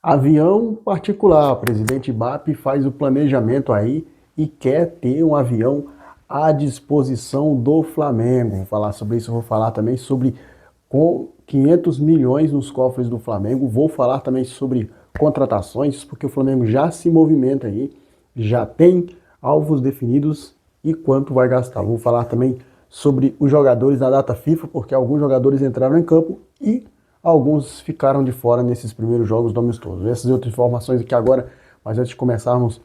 Avião particular, o presidente BAP faz o planejamento aí e quer ter um avião à disposição do Flamengo. Vou falar sobre isso, vou falar também sobre com 500 milhões nos cofres do Flamengo. Vou falar também sobre contratações, porque o Flamengo já se movimenta aí, já tem alvos definidos e quanto vai gastar. Vou falar também sobre os jogadores da data FIFA, porque alguns jogadores entraram em campo e alguns ficaram de fora nesses primeiros jogos do amistoso. Essas e outras informações aqui agora, mas antes de começarmos,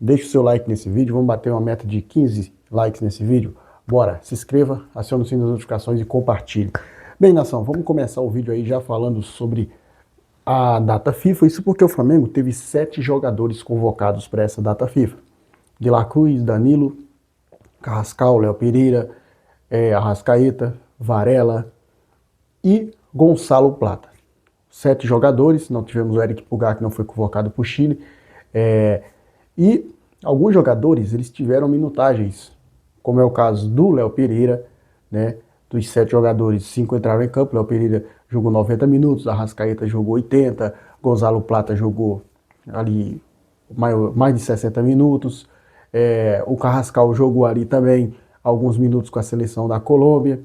deixe o seu like nesse vídeo, vamos bater uma meta de 15 likes nesse vídeo. Bora, se inscreva, acione o sino das notificações e compartilhe. Bem, nação, vamos começar o vídeo aí já falando sobre a data FIFA, isso porque o Flamengo teve 7 jogadores convocados para essa data FIFA. De La Cruz, Danilo, Carrascal, Léo Pereira, Arrascaeta, Varela e Gonçalo Plata. 7 jogadores, não tivemos o Eric Pulgar, que não foi convocado para o Chile, e alguns jogadores eles tiveram minutagens, como é o caso do Léo Pereira, né? Dos 7 jogadores, 5 entraram em campo. Léo Pereira jogou 90 minutos, Arrascaeta jogou 80, Gonçalo Plata jogou ali mais de 60 minutos, o Carrascal jogou ali também alguns minutos com a seleção da Colômbia.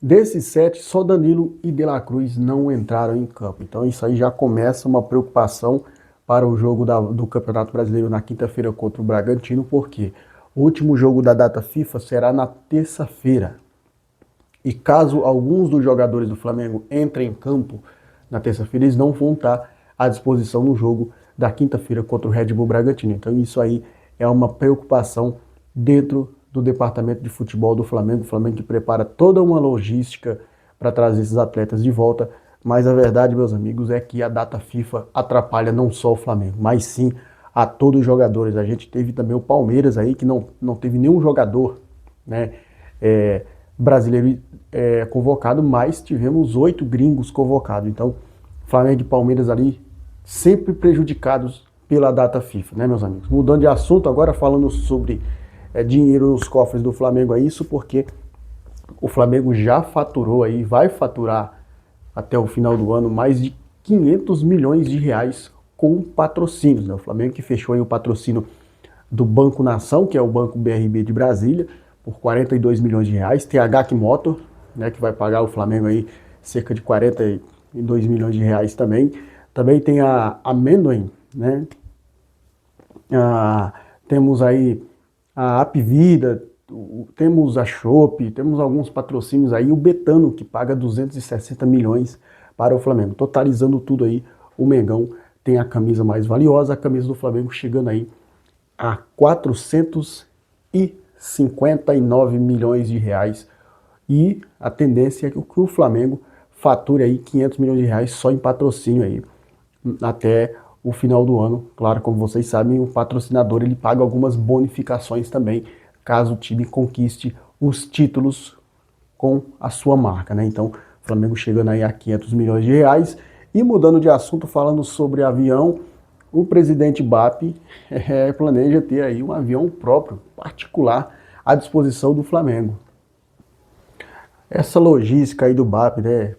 Desses 7, só Danilo e De La Cruz não entraram em campo. Então isso aí já começa uma preocupação para o jogo do Campeonato Brasileiro na quinta-feira contra o Bragantino, porque o último jogo da data FIFA será na terça-feira. E caso alguns dos jogadores do Flamengo entrem em campo na terça-feira, eles não vão estar à disposição no jogo da quinta-feira contra o Red Bull Bragantino. Então isso aí é uma preocupação dentro do departamento de futebol do Flamengo. O Flamengo que prepara toda uma logística para trazer esses atletas de volta. Mas a verdade, meus amigos, é que a data FIFA atrapalha não só o Flamengo, mas sim a todos os jogadores. A gente teve também o Palmeiras aí, que não teve nenhum jogador, né, brasileiro convocado, mas tivemos 8 gringos convocados. Então, Flamengo e Palmeiras ali sempre prejudicados pela data FIFA, né, meus amigos? Mudando de assunto, agora falando sobre dinheiro nos cofres do Flamengo, é isso porque o Flamengo já faturou aí, vai faturar até o final do ano mais de 500 milhões de reais com patrocínios, né? O Flamengo que fechou aí o patrocínio do Banco Nação, que é o Banco BRB de Brasília, por 42 milhões de reais. Tem a GAC Motor, né, que vai pagar o Flamengo aí cerca de 42 milhões de reais também. Também tem a Amendoim, né? Temos aí a Apvida, temos a Chopp, temos alguns patrocínios aí, o Betano, que paga 260 milhões para o Flamengo. Totalizando tudo aí, o Mengão tem a camisa mais valiosa, a camisa do Flamengo chegando aí a 459 milhões de reais. E a tendência é que o Flamengo fature aí 500 milhões de reais só em patrocínio aí, até o final do ano. Claro, como vocês sabem, o patrocinador ele paga algumas bonificações também, caso o time conquiste os títulos com a sua marca, né? Então, o Flamengo chegando aí a 500 milhões de reais. E mudando de assunto, falando sobre avião, o presidente BAP planeja ter aí um avião próprio, particular, à disposição do Flamengo. Essa logística aí do BAP, né,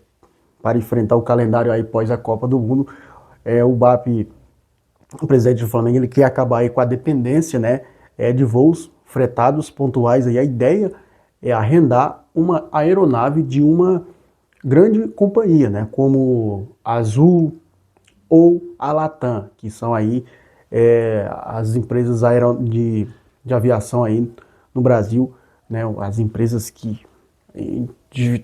para enfrentar o calendário aí pós a Copa do Mundo, o BAP, o presidente do Flamengo, ele quer acabar aí com a dependência, né, de voos fretados pontuais. Aí a ideia é arrendar uma aeronave de uma grande companhia, né, como a Azul ou a Latam, que são aí as empresas de aviação aí no Brasil, né, as empresas que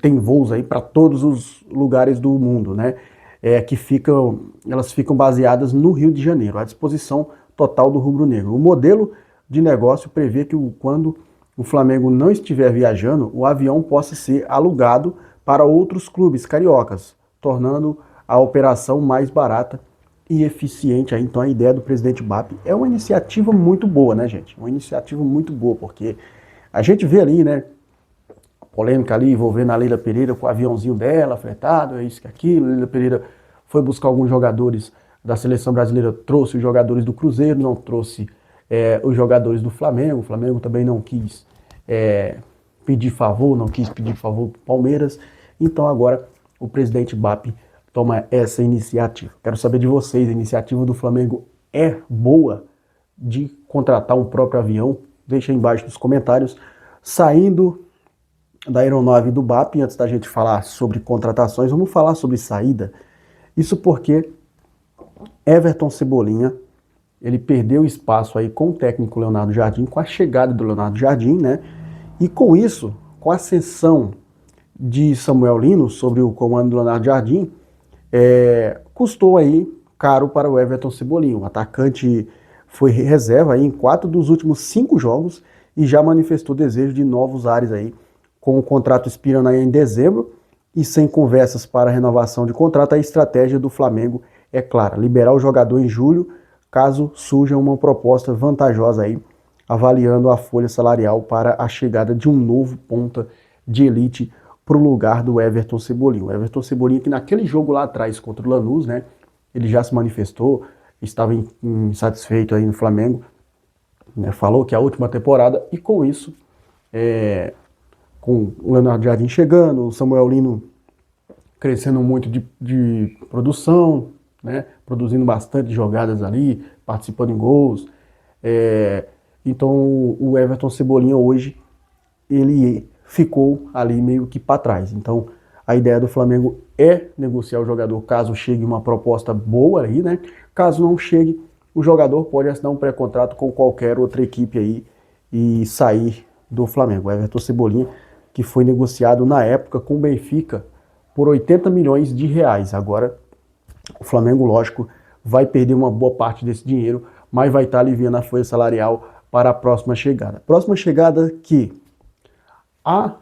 tem voos aí para todos os lugares do mundo, né? Elas ficam baseadas no Rio de Janeiro, à disposição total do rubro-negro. O modelo de negócio prevê que quando o Flamengo não estiver viajando, o avião possa ser alugado para outros clubes cariocas, tornando a operação mais barata e eficiente. Então a ideia do presidente BAP é uma iniciativa muito boa, né, gente? Uma iniciativa muito boa, porque a gente vê ali, né, polêmica ali envolvendo a Leila Pereira com o aviãozinho dela, fretado, é isso que aquilo. A Leila Pereira foi buscar alguns jogadores da seleção brasileira, trouxe os jogadores do Cruzeiro, não trouxe os jogadores do Flamengo. O Flamengo também não quis pedir favor, não quis pedir favor para o Palmeiras. Então agora o presidente BAP toma essa iniciativa. Quero saber de vocês, a iniciativa do Flamengo é boa de contratar um próprio avião? Deixa aí embaixo nos comentários. Saindo da aeronave do BAP, antes da gente falar sobre contratações, vamos falar sobre saída. Isso porque Everton Cebolinha, ele perdeu espaço aí com o técnico Leonardo Jardim, com a chegada do Leonardo Jardim, né? E com isso, com a ascensão de Samuel Lino sobre o comando do Leonardo Jardim, custou aí caro para o Everton Cebolinha. O atacante foi reserva aí em 4 dos últimos 5 jogos e já manifestou desejo de novos ares aí, com o contrato expirando aí em dezembro e sem conversas para renovação de contrato. A estratégia do Flamengo é clara: liberar o jogador em julho, caso surja uma proposta vantajosa aí, avaliando a folha salarial para a chegada de um novo ponta de elite para o lugar do Everton Cebolinha. O Everton Cebolinha, que naquele jogo lá atrás contra o Lanús, né, ele já se manifestou, estava insatisfeito aí no Flamengo, né, falou que é a última temporada, e com isso, com o Leonardo Jardim chegando, o Samuel Lino crescendo muito de produção, né, produzindo bastante jogadas ali, participando em gols. Então o Everton Cebolinha hoje, ele ficou ali meio que para trás. Então a ideia do Flamengo é negociar o jogador caso chegue uma proposta boa aí, né? Caso não chegue, o jogador pode assinar um pré-contrato com qualquer outra equipe aí e sair do Flamengo. O Everton Cebolinha, que foi negociado na época com o Benfica por 80 milhões de reais. Agora o Flamengo, lógico, vai perder uma boa parte desse dinheiro, mas vai estar aliviando a folha salarial para a próxima chegada. Próxima chegada que há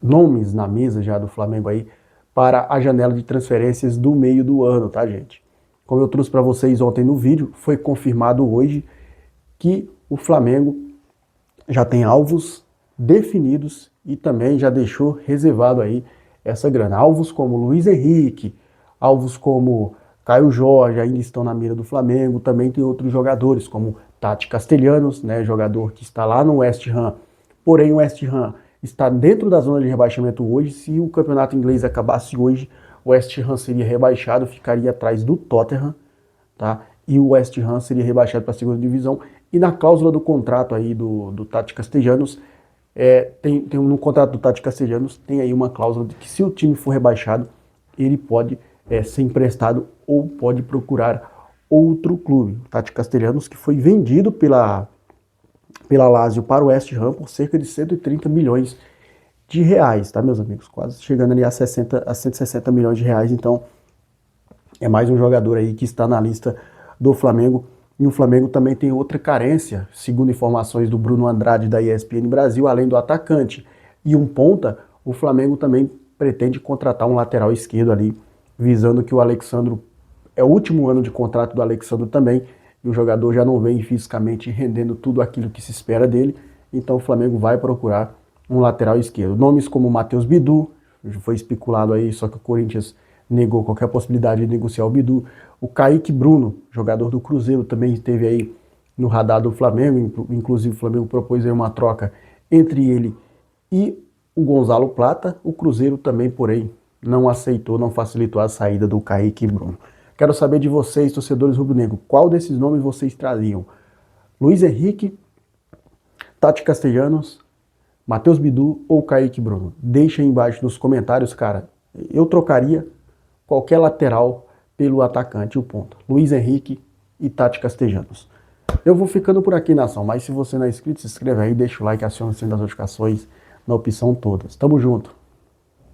nomes na mesa já do Flamengo aí para a janela de transferências do meio do ano, tá, gente? Como eu trouxe para vocês ontem no vídeo, foi confirmado hoje que o Flamengo já tem alvos definidos e também já deixou reservado aí essa grana. Alvos como Luiz Henrique, alvos como Caio Jorge ainda estão na mira do Flamengo. Também tem outros jogadores como Tati Castellanos, né, jogador que está lá no West Ham. Porém, o West Ham está dentro da zona de rebaixamento hoje. Se o campeonato inglês acabasse hoje, o West Ham seria rebaixado, ficaria atrás do Tottenham, tá? E o West Ham seria rebaixado para a segunda divisão. E na cláusula do contrato aí do Tati Castellanos, no contrato do Tati Castellanos tem aí uma cláusula de que se o time for rebaixado, ele pode ser emprestado ou pode procurar outro clube. O Tati Castellanos, que foi vendido pela Lazio para o West Ham por cerca de 130 milhões de reais, tá, meus amigos? Quase chegando ali a 160 milhões de reais. Então é mais um jogador aí que está na lista do Flamengo. E o Flamengo também tem outra carência, segundo informações do Bruno Andrade da ESPN Brasil, além do atacante e um ponta, o Flamengo também pretende contratar um lateral esquerdo ali, visando que o Alexandro, é o último ano de contrato do Alexandro também, e o jogador já não vem fisicamente rendendo tudo aquilo que se espera dele, então o Flamengo vai procurar um lateral esquerdo. Nomes como Matheus Bidu, foi especulado aí, só que o Corinthians negou qualquer possibilidade de negociar o Bidu. O Kaique Bruno, jogador do Cruzeiro, também esteve aí no radar do Flamengo, inclusive o Flamengo propôs aí uma troca entre ele e o Gonzalo Plata. O Cruzeiro também, porém, não aceitou, não facilitou a saída do Kaique Bruno. Quero saber de vocês, torcedores rubro-negro, qual desses nomes vocês traziam? Luiz Henrique, Tati Castellanos, Matheus Bidu ou Kaique Bruno? Deixa aí embaixo nos comentários, cara. Eu trocaria qualquer lateral pelo atacante, o ponto. Luiz Henrique e Tati Castellanos. Eu vou ficando por aqui, nação, mas se você não é inscrito, se inscreve aí, deixa o like, aciona o sininho das notificações na opção todas. Tamo junto.